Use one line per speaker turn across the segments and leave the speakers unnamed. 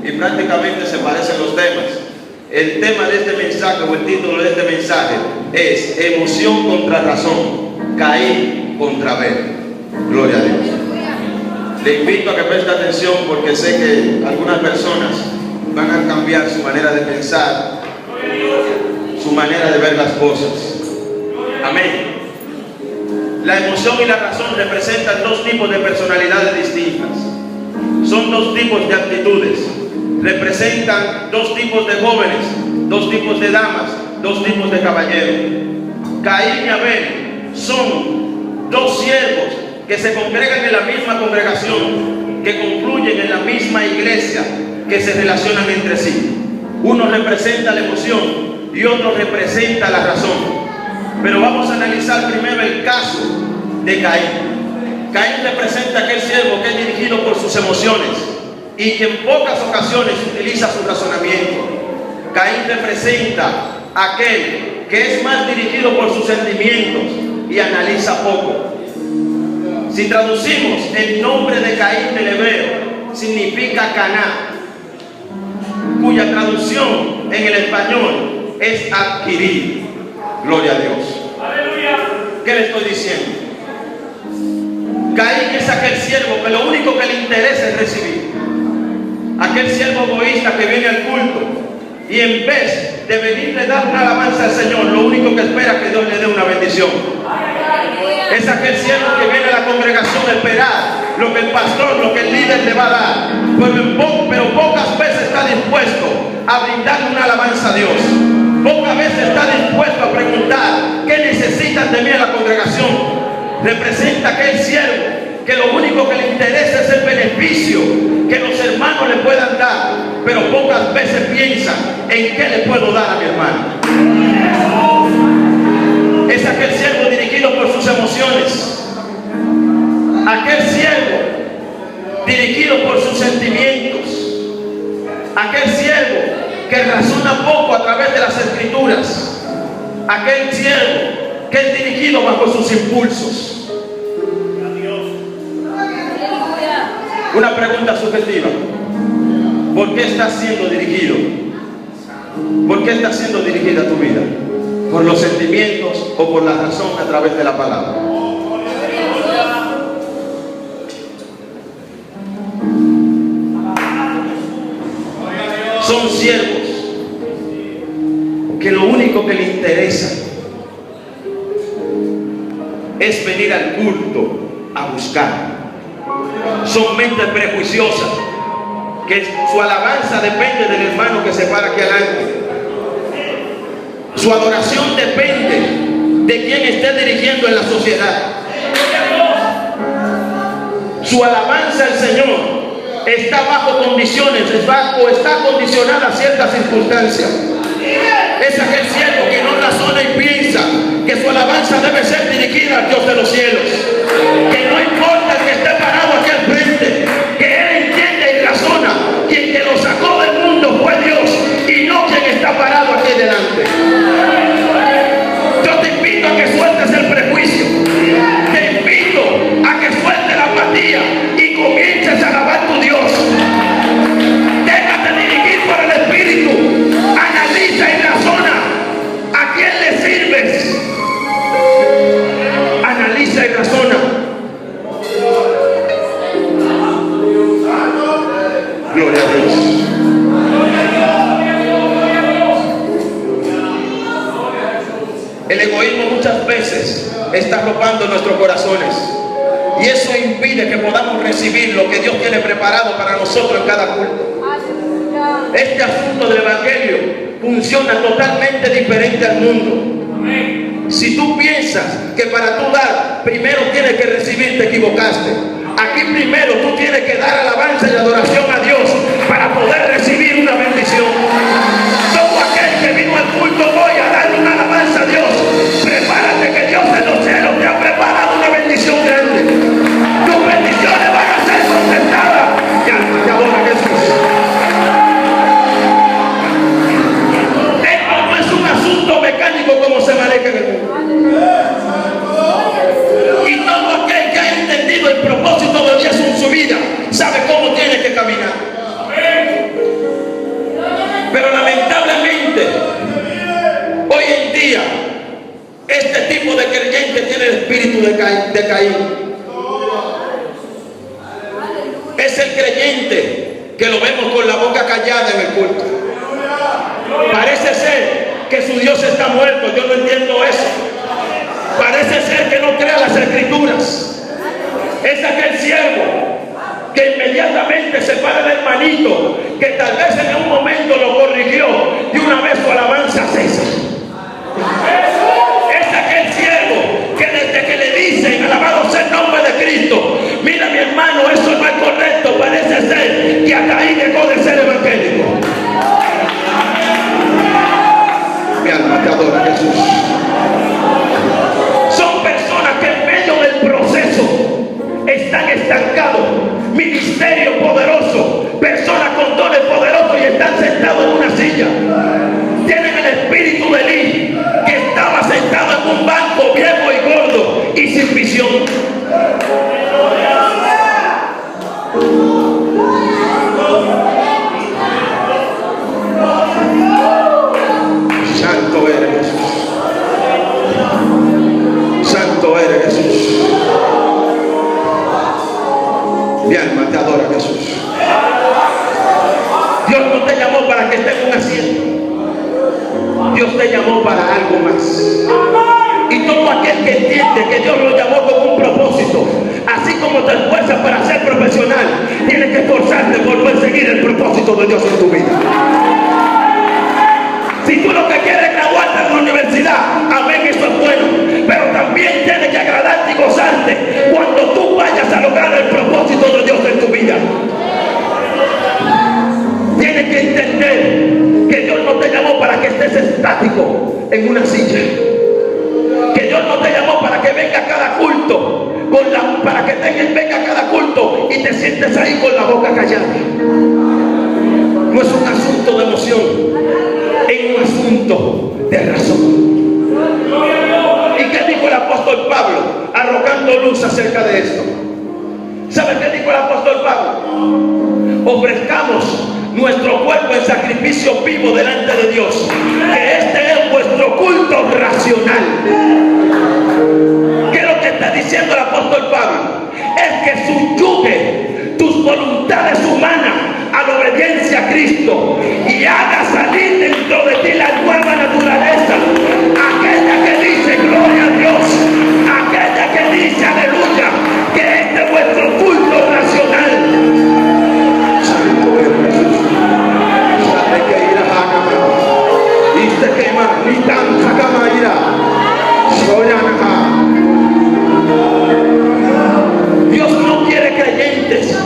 y prácticamente se parecen los temas. El tema de este mensaje, o el título de este mensaje, es emoción contra razón, Caín contra Abel. Gloria a Dios. Le invito a que preste atención, porque sé que algunas personas van a cambiar su manera de pensar, su manera de ver las cosas. Amén. La emoción y la razón representan dos tipos de personalidades distintas. Son dos tipos de actitudes. Representan dos tipos de jóvenes, dos tipos de damas, dos tipos de caballeros. Caín y Abel son dos siervos que se congregan en la misma congregación, que confluyen en la misma iglesia, que se relacionan entre sí. Uno representa la emoción y otro representa la razón. Pero vamos a analizar primero el caso de Caín. Caín representa aquel siervo que es dirigido por sus emociones y que en pocas ocasiones utiliza su razonamiento. Caín representa aquel que es más dirigido por sus sentimientos y analiza poco. Si traducimos el nombre de Caín del hebreo, significa Caná, cuya traducción en el español es adquirir. Gloria a Dios. ¿Qué le estoy diciendo? Caín es aquel siervo que lo único que le interesa es recibir. Aquel siervo egoísta que viene al culto y en vez de venirle a dar una alabanza al Señor, lo único que espera es que Dios le dé una bendición. Es aquel siervo que viene a la congregación a esperar lo que el pastor, lo que el líder le va a dar, pero pocas veces está dispuesto a brindarle una alabanza a Dios. Pocas veces está dispuesto a preguntar qué necesitan de mí en la congregación. Representa aquel siervo que lo único que le interesa es el beneficio que los hermanos le puedan dar, pero pocas veces piensa en qué le puedo dar a mi hermano. Es aquel siervo dirigido por sus emociones, aquel siervo dirigido por sus sentimientos, aquel siervo que razona poco a través de las escrituras, aquel siervo que es dirigido bajo sus impulsos. Una pregunta subjetiva: ¿por qué estás siendo dirigido? ¿Por qué está siendo dirigida tu vida? ¿Por los sentimientos o por la razón a través de la palabra? Son siervos que lo único que le interesa es venir al culto a buscar. Son mentes prejuiciosas, que su alabanza depende del hermano que se para aquí adelante. Su adoración depende de quien esté dirigiendo en la sociedad. Su alabanza al Señor está bajo condiciones, o está condicionada a ciertas circunstancias. Es aquel siervo que no razona y piensa que su alabanza debe ser dirigida al Dios de los cielos, que no importa el que esté parado aquí al frente, que él entiende y razona que el que lo sacó del mundo fue Dios y no quien está parado aquí delante. Yo te invito a que sueltes el prejuicio, te invito a que sueltes la apatía y comiences a alabar tu Dios. Déjate dirigir por el Espíritu, analiza y razona a quién le sirves. Analiza y razona. Gloria a Dios. El egoísmo muchas veces está arropando nuestros corazones y eso impide que podamos recibir lo que Dios tiene preparado para nosotros en cada culto. Este asunto del evangelio funciona totalmente diferente al mundo. Si tú piensas que para tú dar primero tienes que recibir, te equivocaste. Aquí primero tú tienes que dar alabanza y adoración a Dios para poder recibir una bendición. Todo aquel que vino al culto hoy a darle una alabanza a Dios, prepárate que Dios en los cielos te ha preparado una bendición grande. Tus bendiciones van a ser contestadas. Ya adora a Jesús. Esto no es un asunto mecánico como se maneja en el mundo. Y todo aquel que ha entendido el propósito de Dios en su vida sabe cómo tiene que caminar. tiene el espíritu de Caín. Es el creyente que lo vemos con la boca callada en el culto. Parece ser que su Dios está muerto. Yo no entiendo eso. Parece ser que no crea las escrituras. Es aquel siervo que inmediatamente se para del hermanito, que tal vez en un momento lo corrigió, de una vez su alabanza cesa. Es aquel siervo que desde que le dicen alabado sea el nombre de Cristo, mira mi hermano, eso no es correcto, parece ser que hasta ahí dejó de ser evangélico. Mi alma te adora, Jesús. Son personas que en medio del proceso están estancados. Ministerio poderoso, personas con dones poderosos y están sentados en una silla. Tienen el espíritu de Elí, que estaba sentado en un banco viejo y gordo y sin visión. Santo eres Jesús. Santo eres Jesús. Mi alma te adora, Jesús. Dios no te llamó para que estés en un asiento. Dios te llamó para algo más. Y todo aquel que entiende que Dios lo llamó con un propósito, así como te esfuerzas para ser profesional, tienes que esforzarte por perseguir el propósito de Dios en tu vida. Si tú lo que quieres es graduarte de la universidad, amén, eso es bueno, pero también tienes que agradarte y gozarte cuando tú vayas a lograr el propósito de Dios en tu vida. Tienes que entender que Dios no te llamó para que estés estático en una silla, que Dios no te llamó para que venga a cada culto para que venga a cada culto y te sientes ahí con la boca callada. No es un asunto de emoción, es un asunto de razón. ¿Y qué dijo el apóstol Pablo arrojando luz acerca de esto? ¿Sabe qué dijo el apóstol Pablo? Ofrezcamos nuestro cuerpo en sacrificio vivo delante de Dios, que este es vuestro culto racional. ¿Qué es lo que está diciendo el apóstol Pablo? Es que subyugue tus voluntades humanas a la obediencia a Cristo y haga salir dentro de ti la nueva naturaleza, aquella que dice gloria a Dios, aquella que dice aleluya, que este es vuestro culto racional. Santo es Jesús. Sabe que irá a Cama y se quema ni tanta cama irá. Dios no quiere creyentes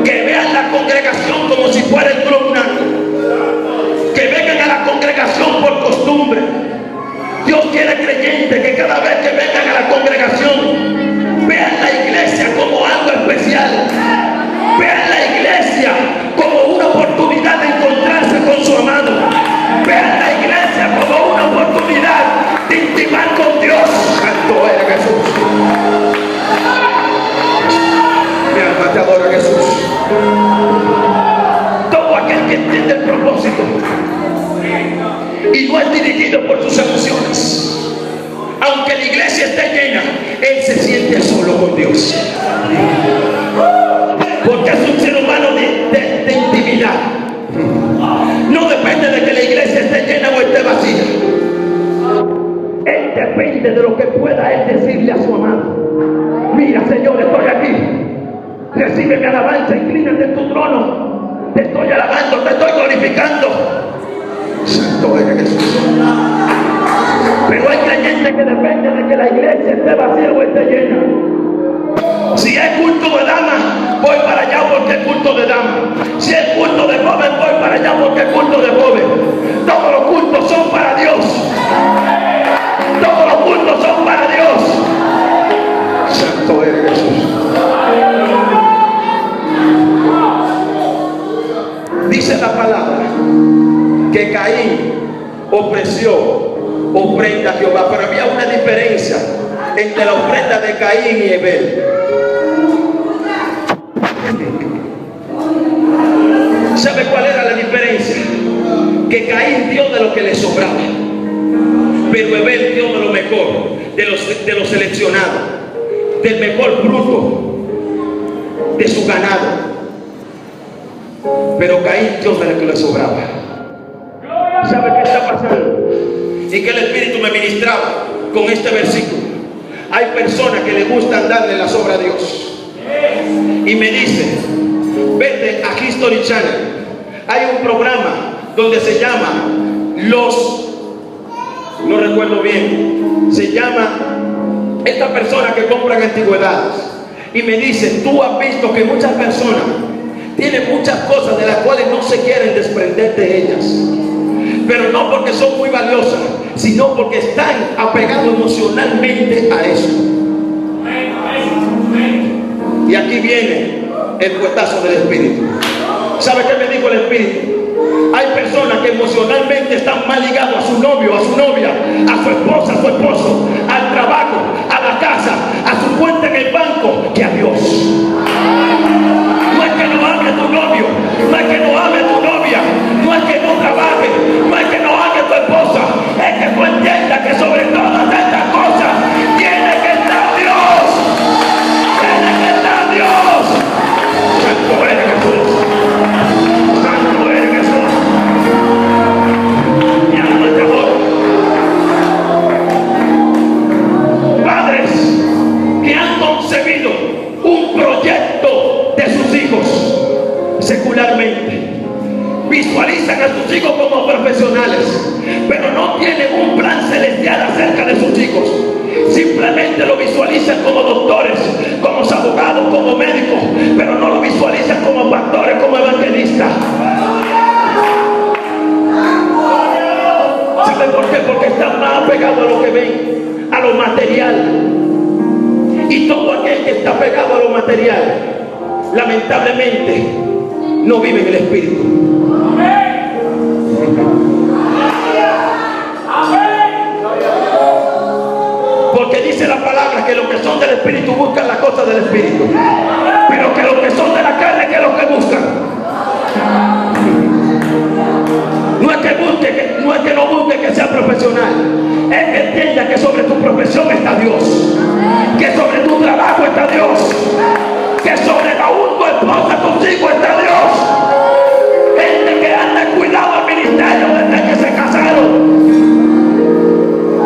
que vean la congregación como si fuera el columnario, que vengan a la congregación por costumbre. Dios quiere creyentes que cada vez que vengan a la congregación vean la iglesia como algo especial, vean la iglesia como una oportunidad de encontrarse con su amado, vean la iglesia como una oportunidad de intimar con Dios. Santo eres Jesús. Mi alma te adora, Jesús. Todo aquel que entiende el propósito y no es dirigido por sus emociones, aunque la iglesia esté llena, él se siente solo con Dios, porque es un ser humano de intimidad. No depende de que la iglesia esté llena o esté vacía. Él depende de lo que pueda él decirle a su amado. Mira, Señor, estoy aquí. Recibe mi alabanza, inclínate en tu trono. Te estoy alabando, te estoy glorificando. Santo eres Jesús. Pero hay creyentes que dependen de que la iglesia esté vacía o esté llena. Si es culto de damas, voy para allá porque es culto de damas. Si es culto de joven, voy para allá porque es culto de joven. Todos los cultos son para Dios. Todos los cultos son para Dios. Santo eres Jesús. Dice la palabra que Caín ofreció ofrenda a Jehová, pero había una diferencia entre la ofrenda de Caín y Abel. ¿Sabe cuál era la diferencia? Que Caín dio de lo que le sobraba, pero Abel dio de lo mejor. de los seleccionados, del mejor fruto de su ganado. Pero Caín Dios era el que le sobraba. ¿Sabe qué está pasando? Y que el Espíritu me ministraba con este versículo. Hay personas que le gustan darle la sobra a Dios. Y me dice, vete a History Channel. Hay un programa donde se llama no recuerdo bien, se llama esta persona que compran antigüedades. Y me dice, tú has visto que muchas personas tienen muchas cosas de las cuales no se quieren desprender de ellas, pero no porque son muy valiosas, sino porque están apegados emocionalmente a eso. Y aquí viene el puestazo del Espíritu. ¿Sabe qué me dijo el Espíritu? Hay personas que emocionalmente están más ligados a su novio, a su novia, a su esposa, a su esposo, al trabajo, a la casa, a su cuenta en el banco, que a Dios. No es que no ame tu novio, no es que no ame tu novia, no es que no trabaje, no es que no ame tu esposa, es que tú entiendas que sobre todas estas cosas tiene que estar Dios. Tiene que estar Dios. Santo eres Jesús. Santo eres Jesús. Mi alma te adora. Padres que han concebido un proyecto de sus hijos secularmente, visualizan a sus hijos como profesionales, pero no tienen un plan celestial acerca de sus hijos. Simplemente lo visualizan como doctores, como abogados, como médicos, pero no lo visualizan como pastores, como evangelistas. ¿Saben por qué? Porque están más apegados a lo que ven, a lo material. Y todo aquel que está pegado a lo material, lamentablemente, no vive en el Espíritu. Porque dice la palabra que los que son del Espíritu buscan las cosas del Espíritu, pero que los que son de la carne, ¿qué es lo que buscan? No es que no busque que sea profesional, es que entienda que sobre tu profesión está Dios, que sobre tu trabajo está Dios, que sobre aún tu esposa, tus hijos está Dios. Gente que anda cuidado al ministerio desde que se casaron,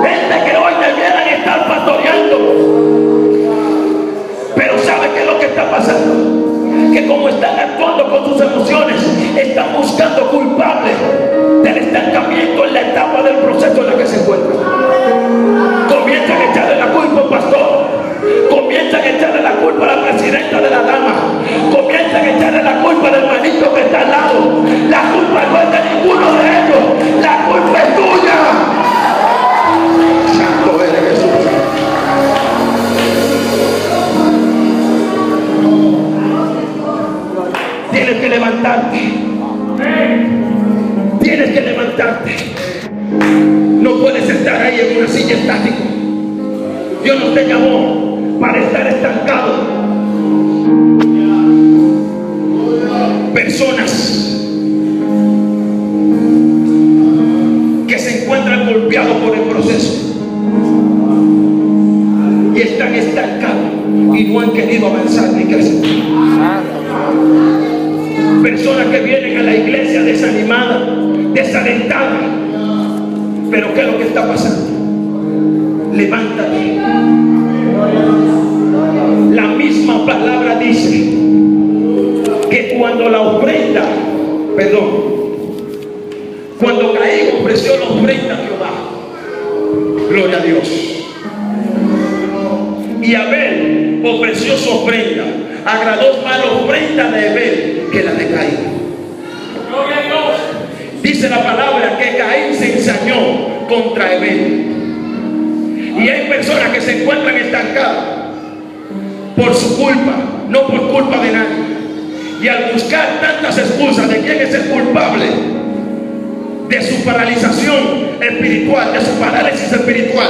gente que hoy debieran estar pastoreando, pero ¿sabe qué es lo que está pasando? Que como están actuando con sus emociones, están buscando culpables del estancamiento en la etapa del proceso en la que se encuentran. Comienzan a echarle la culpa al pastor, comienzan a echarle la culpa a la presidenta de la dama, comienzan a echarle la culpa al hermanito que está al lado. La culpa no es de ninguno de ellos, la culpa es tuya. Santo eres Jesús. Tienes que levantarte. Tienes que levantarte. No puedes estar ahí en una silla estática. Dios no te llamó para estar estancado. Personas que se encuentran golpeados por el proceso y están estancados y no han querido avanzar ni crecer. Personas que vienen a la iglesia desanimadas, desalentadas. Pero ¿qué es lo que está pasando? Levántate. La misma palabra dice que cuando cuando Caín ofreció la ofrenda a Jehová, gloria a Dios, y Abel ofreció su ofrenda, agradó más la ofrenda de Abel que la de Caín. Gloria a Dios. Dice la palabra que Caín se ensañó contra Abel. Y hay personas que se encuentran estancadas por su culpa, no por culpa de nadie. Y al buscar tantas excusas de quién es el culpable de su paralización espiritual, de su parálisis espiritual,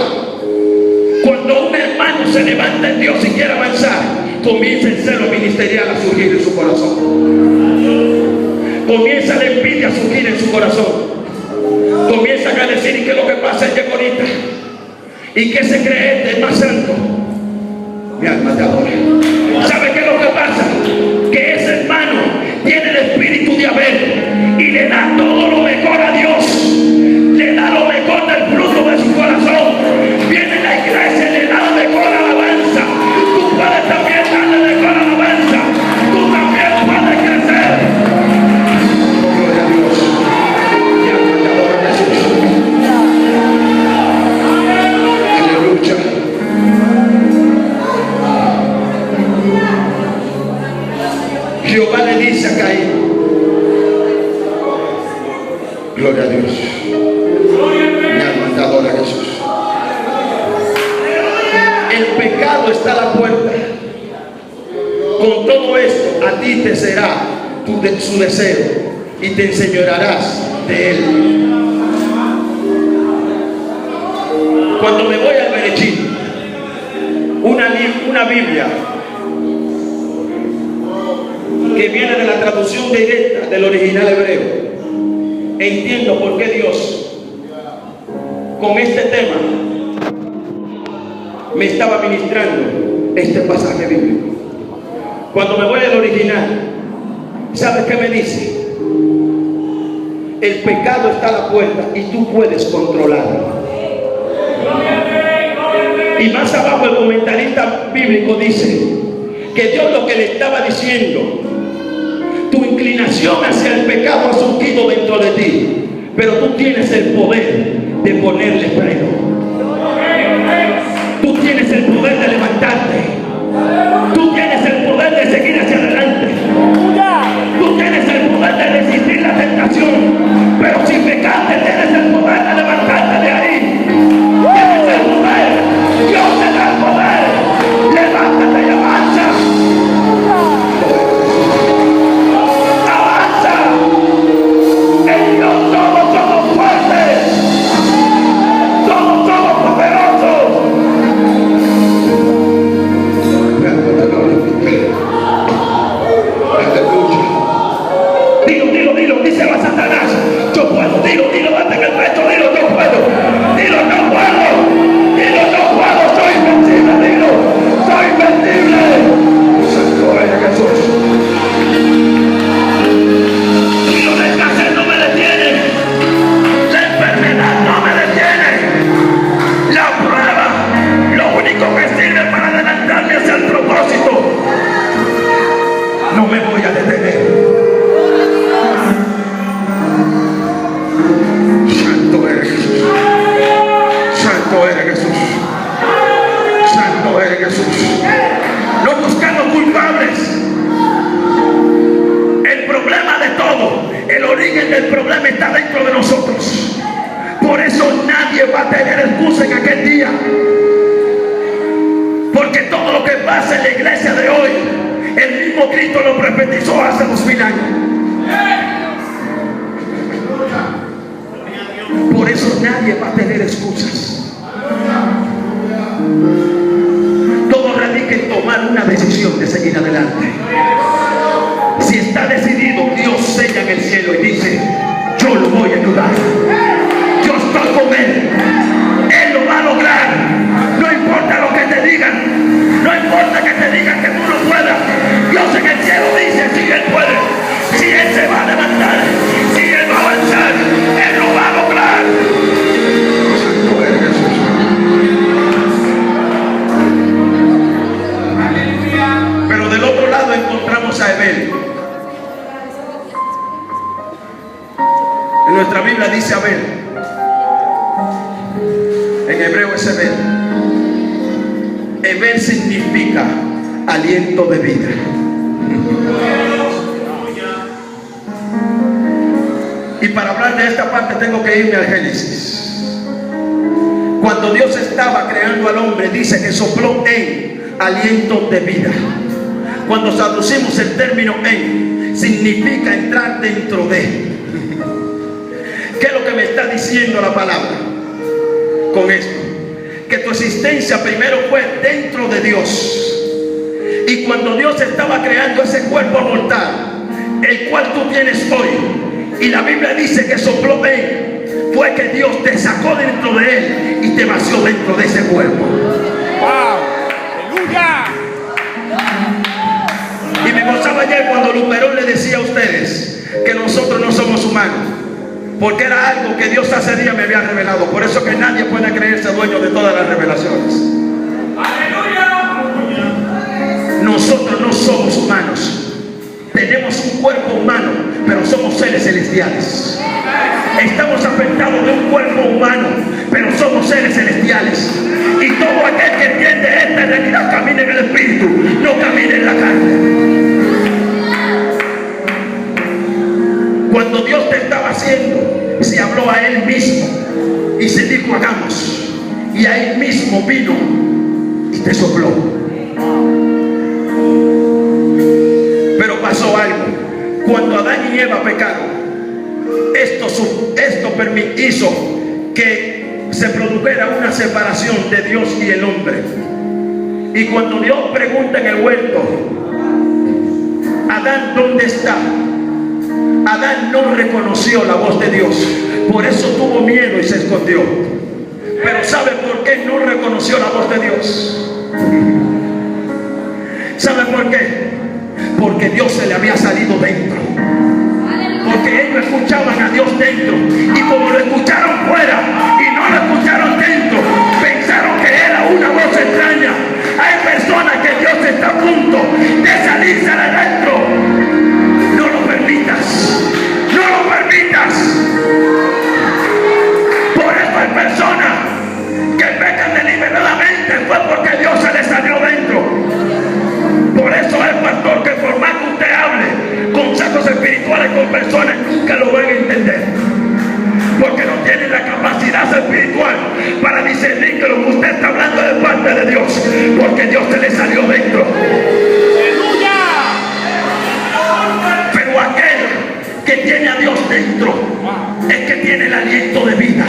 cuando un hermano se levanta en Dios y quiere avanzar, comienza el celo ministerial a surgir en su corazón. Comienza la envidia a surgir en su corazón. Comienzan a decir: ¿y qué es lo que pasa? Ella es bonita,
¿Y qué se cree este? El más santo. Mi alma te adora. ¿Sabe qué es lo que pasa? Que ese hermano tiene el espíritu de Abel y le da todo lo mejor a Dios. Le da lo mejor del fruto de su corazón. Viene la iglesia y le da lo mejor alabanza. Tú puedes también darle mejor alabanza. Tú también puedes crecer. Gloria a Dios. Mi alma te adora, Jesús. Aleluya. Jehová le dice a Caín. Gloria a Dios. Mi alma te adora, Jesús. El pecado está a la puerta. Con todo esto, a ti te será su deseo y te enseñorearás de él. Cuando me voy al Berechit, una Biblia que viene de la traducción directa del original hebreo, entiendo por qué Dios con este tema me estaba ministrando este pasaje bíblico. Cuando me voy al original, ¿sabes qué me dice? El pecado está a la puerta y tú puedes controlarlo. Y más abajo el comentarista bíblico dice que Dios lo que le estaba diciendo: tu inclinación hacia el pecado ha surgido dentro de ti, pero tú tienes el poder de ponerle freno. Tú tienes el poder de levantarte. Tú tienes el poder de seguir hacia adelante. Tú tienes el poder de resistir la tentación, pero si pecaste tienes el poder de levantarte de ahí. Tienes el poder. Dios te da el poder. Levántate y avanza. Y para hablar de esta parte tengo que irme al Génesis. Cuando Dios estaba creando al hombre, dice que sopló en aliento de vida. Cuando traducimos el término en, significa entrar dentro de. ¿Qué es lo que me está diciendo la palabra con esto? Que tu existencia primero fue dentro de Dios. Y cuando Dios estaba creando ese cuerpo mortal, el cual tú tienes hoy, y la Biblia dice que sopló en, fue que Dios te sacó dentro de él y te vació dentro de ese cuerpo.
¡Wow! ¡Aleluya!
Y me gozaba ayer cuando Luperón le decía a ustedes que nosotros no somos humanos, porque era algo que Dios hace días me había revelado. Por eso que nadie puede creerse dueño de todas las revelaciones. Nosotros no somos humanos. Tenemos un cuerpo humano, pero somos seres celestiales. Estamos afectados de un cuerpo humano, pero somos seres celestiales. Y todo aquel que entiende esta realidad camina en el Espíritu, no camina en la carne. Cuando Dios te estaba haciendo, se habló a Él mismo y se dijo hagamos. Y a Él mismo vino y te sopló. Pero pasó algo. Cuando Adán y Eva pecaron, esto hizo que se produjera una separación de Dios y el hombre. Y cuando Dios pregunta en el huerto, Adán, ¿dónde está? Adán no reconoció la voz de Dios, por eso tuvo miedo y se escondió. Pero ¿sabe por qué no reconoció la voz de Dios? ¿Sabe por qué? Porque Dios se le había salido dentro. Porque ellos escuchaban a Dios dentro, y como lo escucharon fuera y no lo escucharon dentro, pensaron que era una voz extraña. Hay personas que Dios está a punto de salirse de adentro. No lo permitas, no lo permitas. Por eso hay personas que pecan deliberadamente, fue porque Dios se les salió dentro. Por eso el pastor, que por más que usted hable consejos espirituales con personas, nunca lo van a entender, porque no tienen la capacidad espiritual para discernir que lo que usted está hablando es de parte de Dios, porque Dios se le salió dentro. Pero aquel que tiene a Dios dentro es que tiene el aliento de vida.